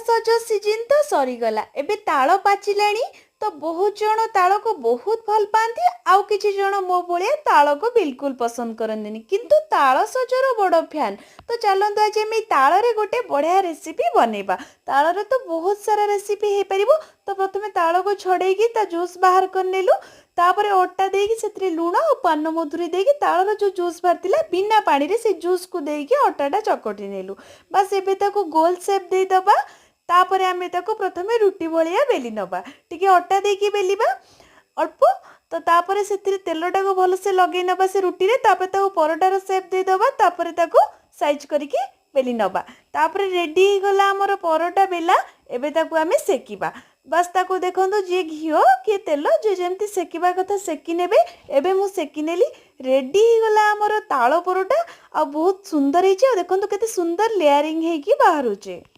सज सीजन तो सरीगला एबे ताल पाचिलाणी तो बहुत जन ताल को बहुत भल पाती आउ किछि जन मो भलिया ताल को बिल्कुल पसंद करंदिनी किंतु ताल सजर बड़ फैन। तो चलतु आज आम ताल रे गोटे बढ़िया रेसिपी बनैबा। ताल रे तो बहुत सारा रेसिपी हो पारिबो। तो प्रथमे ताल को छड़ेकी ता जूस बाहर कर नेलु तापर अटा देकी से लुण और पान मधुरी देकी तालर जो जूस बाहर बिना पानी रे से जूस को देकी अटाटा चकटी नेलु। बस एबे ताको गोल शेप दे दबा। तापर आमे ताको प्रथमे रुटी भलिया बेली नबा टिके अटा देकी बेलिबा अल्प। तो तापर से तेलटा को भल से लगे नबा से रुटी रे तापर ताको परोटार शेप दे दबा तापर ताको साइज करके बेली नबा। तापर रेडी गला हमर परोटा बेला। एबे ताको आमे सेकिबा। बस ताको देखंतु जे घिओ कि तेल जे जेमती सेकिबा कथा सेकी नेबे। एबे मु सेकी नेली रेडी गला हमर ताଳ परोटा आ बहुत सुंदर हेछि। देखंतु केते सुंदर लेयरिंग हेकी बाहरुचे।